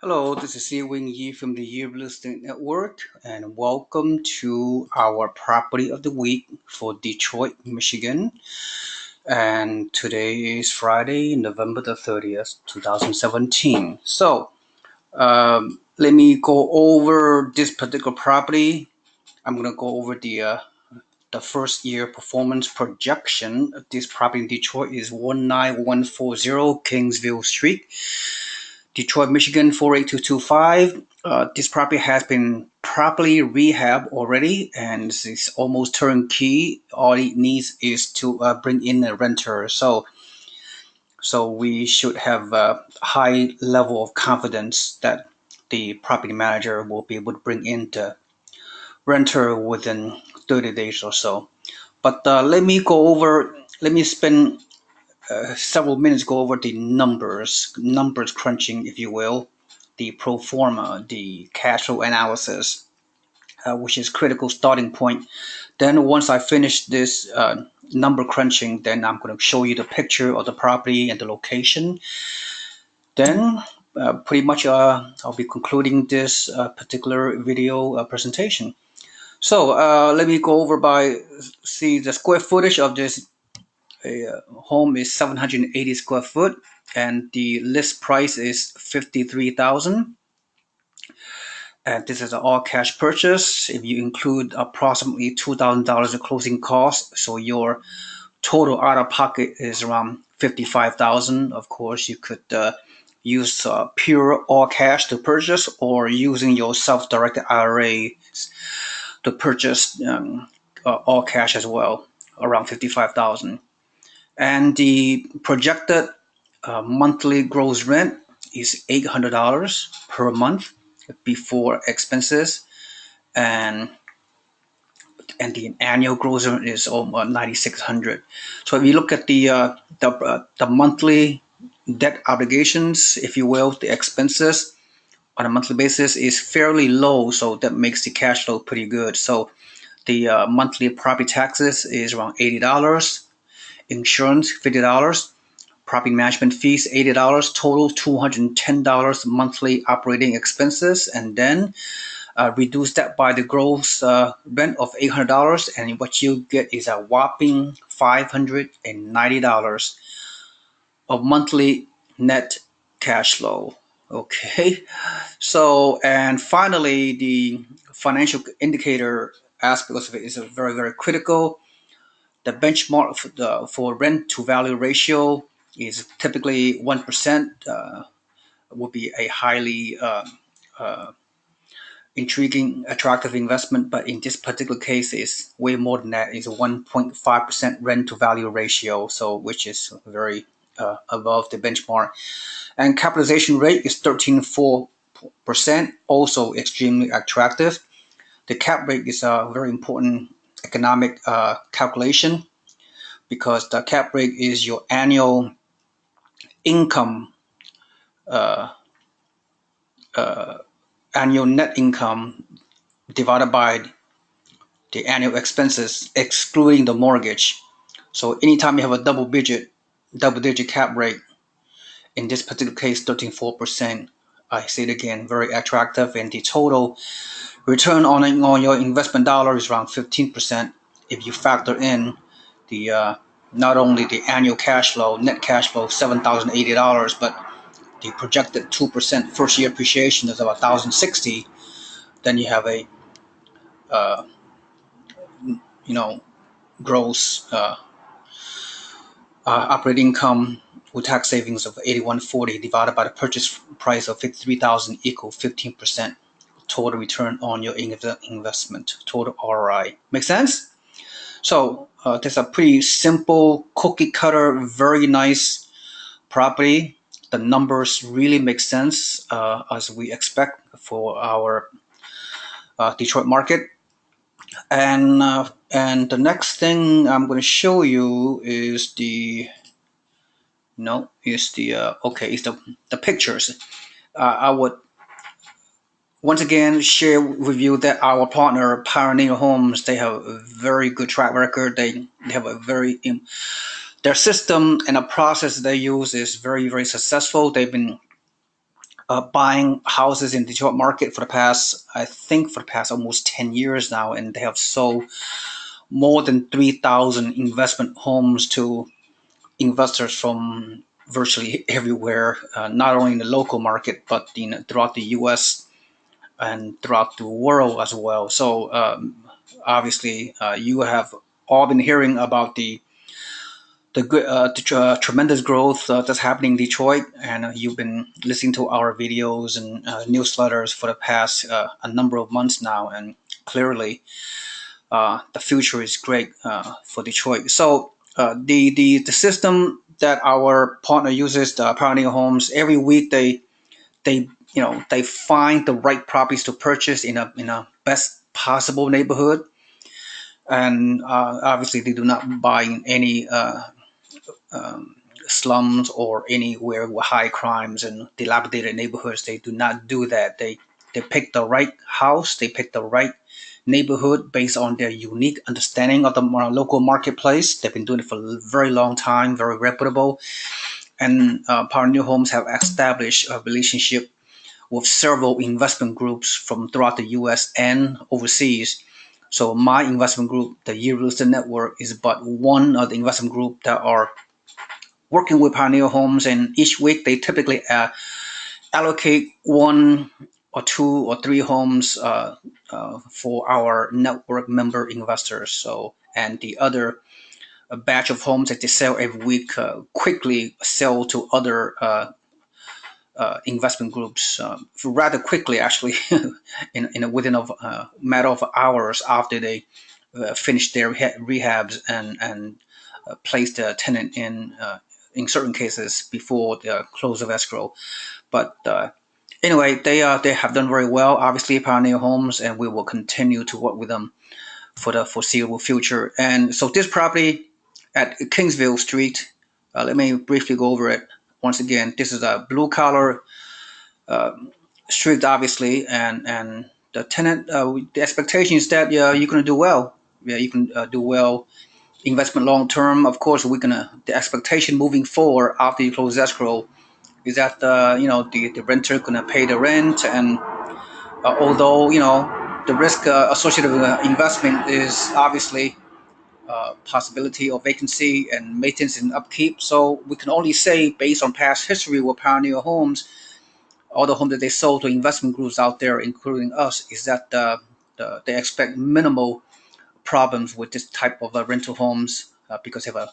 Hello, this is Seewing Yee from the Yee Real Estate Network, and welcome to our property of the week for Detroit, Michigan. And today is Friday, November the 30th, 2017. Let me go over this particular property. I'm going to go over the first year performance projection. This property in Detroit is 19140 Kingsville Street, Detroit, Michigan 48225. This property has been properly rehabbed already and it's almost turnkey. All it needs is to bring in a renter. So we should have a high level of confidence that the property manager will be able to bring in the renter within 30 days or so. But let me spend several minutes go over the numbers crunching, if you will, the pro forma, the cash flow analysis, which is critical starting point. Then once I finish this number crunching, then I'm going to show you the picture of the property and the location. Then pretty much I'll be concluding this particular video presentation. So let me go over see the square footage of this home is 780 square foot and the list price is 53,000. And this is an all cash purchase. If you include approximately $2,000 of closing costs, so your total out of pocket is around 55,000. Of course, you could use pure all cash to purchase, or using your self-directed IRA to purchase all cash as well, around 55,000. And the projected monthly gross rent is $800 per month before expenses, and the annual gross rent is almost 9,600. So if you look at the monthly debt obligations, if you will, the expenses on a monthly basis is fairly low, so that makes the cash flow pretty good. So the monthly property taxes is around $80, insurance $50, property management fees $80, total $210 monthly operating expenses, and then reduce that by the gross rent of $800, and what you get is a whopping $590 of monthly net cash flow. Okay, so and finally, the financial indicator aspect of it is a very critical. The benchmark for rent to value ratio is typically 1%. Would be a highly uh, intriguing, attractive investment, but in this particular case, is way more than that. It's a 1.5% rent to value ratio, so which is very above the benchmark. And capitalization rate is 13.4%, also extremely attractive. The cap rate is a very important economic calculation, because the cap rate is your annual income, uh, uh, annual net income divided by the annual expenses, excluding the mortgage. So anytime you have a double digit cap rate, in this particular case, 13.4%. I say it again, very attractive, and the total return on your investment dollar is around 15% if you factor in the not only the annual cash flow, net cash flow, $7,080, but the projected 2% first year appreciation is about 1,060. Then you have a uh, you know gross operating income with tax savings of 8140 divided by the purchase price of 53,000 equal 15% total return on your investment, total ROI. Make sense? So there's a pretty simple cookie cutter, very nice property. The numbers really make sense as we expect for our Detroit market. And the next thing I'm going to show you is the no is the okay is the pictures. I would once again share with you that our partner Pioneer Homes, they have a very good track record. They have a very their system and the process they use is very successful. They've been buying houses in the Detroit market for the past, I think, for the past almost 10 years now, and they have sold more than 3,000 investment homes to investors from virtually everywhere, not only in the local market, but throughout the U.S. and throughout the world as well. So obviously, you have all been hearing about the tremendous growth that's happening in Detroit, and you've been listening to our videos and newsletters for the past a number of months now, and clearly the future is great for Detroit. So the system that our partner uses, the Pioneer Homes, every week they find the right properties to purchase in a best possible neighborhood, and obviously they do not buy in any slums or anywhere with high crimes and dilapidated neighborhoods. They do not do that. They pick the right house. They pick the right neighborhood based on their unique understanding of the local marketplace. They've been doing it for a very long time, very reputable. And Pioneer Homes have established a relationship with several investment groups from throughout the U.S. and overseas. So my investment group, the Yee Real Estate Network, is but one of the investment group that are working with Pioneer Homes, and each week they typically allocate one or two or three homes for our network member investors. So, and the other batch of homes that they sell every week quickly sell to other investment groups rather quickly, actually, within a matter of hours after they finish their rehabs and place the tenant in certain cases before the close of escrow. But anyway, they have done very well. Obviously, Pioneer Homes, and we will continue to work with them for the foreseeable future. And so this property at Kingsville Street, let me briefly go over it once again. This is a blue collar uh, street, obviously, and the tenant, the expectation is that you're going to do well. Yeah, you can do well. Investment long term, of course, we're gonna. The expectation moving forward after you close escrow is that the renter gonna pay the rent, and although the risk associated with investment is obviously possibility of vacancy and maintenance and upkeep. So we can only say, based on past history with Pioneer Homes, all the homes that they sold to investment groups out there, including us, is that they expect minimal problems with this type of rental homes because they have a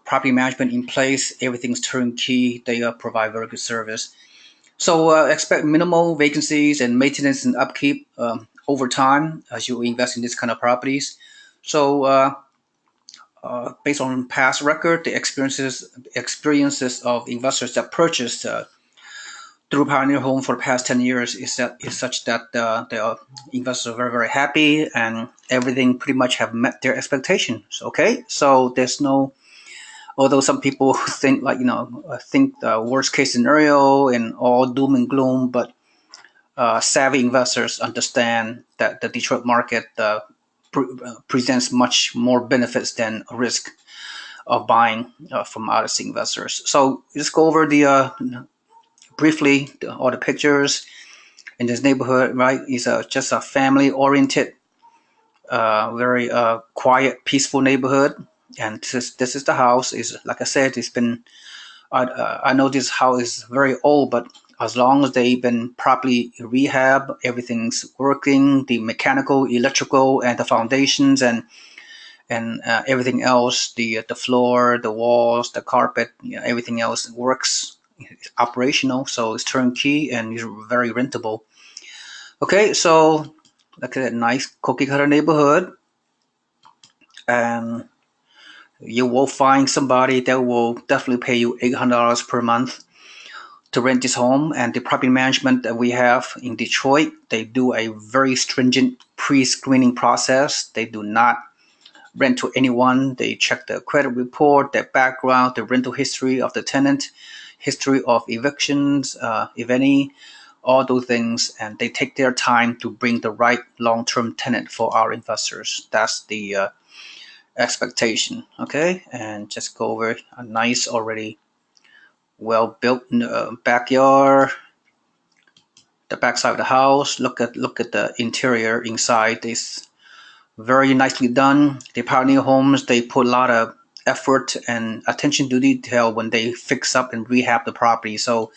property management in place. Everything's turnkey. They provide very good service. So expect minimal vacancies and maintenance and upkeep over time as you invest in this kind of properties. So based on past record, the experiences of investors that purchased through Pioneer Home for the past 10 years is such that the investors are very, very happy, and everything pretty much have met their expectations. Okay, so there's no, although some people think think the worst case scenario and all doom and gloom, but savvy investors understand that the Detroit market presents much more benefits than risk of buying from out-of-state investors. So just go over the briefly all the pictures in this neighborhood. Right, it's just a family-oriented, very quiet, peaceful neighborhood. And this is the house. Is like I said, it's been I know this house is very old, but as long as they've been properly rehab, everything's working. The mechanical, electrical, and the foundations, and everything else, the floor, the walls, the carpet, everything else works. It's operational, so it's turnkey and it's very rentable. Okay, so look at that nice cookie cutter neighborhood, and you will find somebody that will definitely pay you $800 per month to rent this home. And the property management that we have in Detroit, they do a very stringent pre-screening process. They do not rent to anyone. They check the credit report, their background, the rental history of the tenant, history of evictions, if any, all those things, and they take their time to bring the right long-term tenant for our investors. That's the expectation. Okay, and just go over a nice, already well-built backyard. the backside of the house. Look at the interior inside. It's very nicely done. The Pioneer Homes, they put a lot of effort and attention to detail when they fix up and rehab the property. So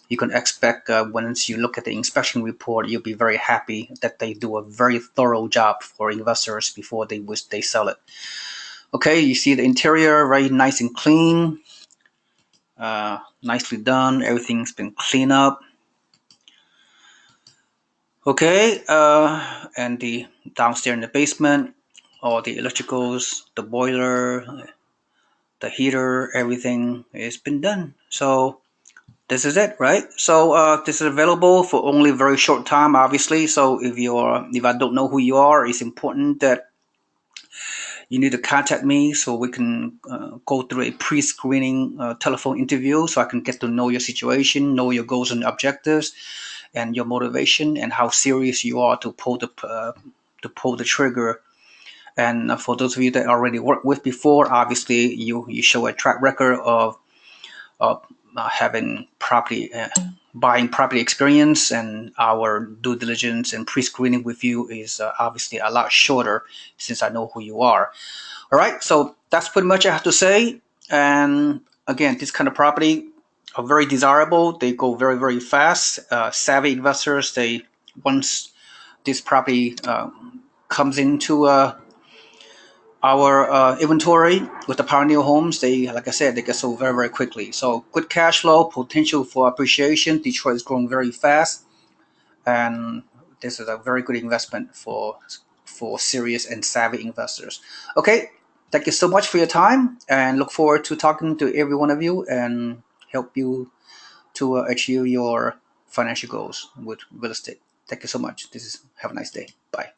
you can expect once you look at the inspection report, you'll be very happy that they do a very thorough job for investors before they sell it. Okay, you see the interior, very nice and clean, nicely done. Everything's been cleaned up. Okay, and the downstairs in the basement, all the electricals, the boiler, the heater, everything has been done. So this is it, right? So this is available for only a very short time, obviously. So if I don't know who you are, it's important that you need to contact me so we can go through a pre-screening telephone interview so I can get to know your situation, know your goals and objectives, and your motivation, and how serious you are to pull the trigger. And for those of you that already worked with before, obviously you show a track record of having property buying property experience, and our due diligence and pre-screening with you is obviously a lot shorter since I know who you are. All right, so that's pretty much I have to say. And again, this kind of property are very desirable. They go very, very fast. Savvy investors, they once this property comes into our inventory with the Pioneer Homes, they, like I said, they get sold very, very quickly. So good cash flow, potential for appreciation. Detroit is growing very fast, and this is a very good investment for serious and savvy investors. Okay, thank you so much for your time, and look forward to talking to every one of you and help you to achieve your financial goals with real estate. Thank you so much. Have a nice day. Bye.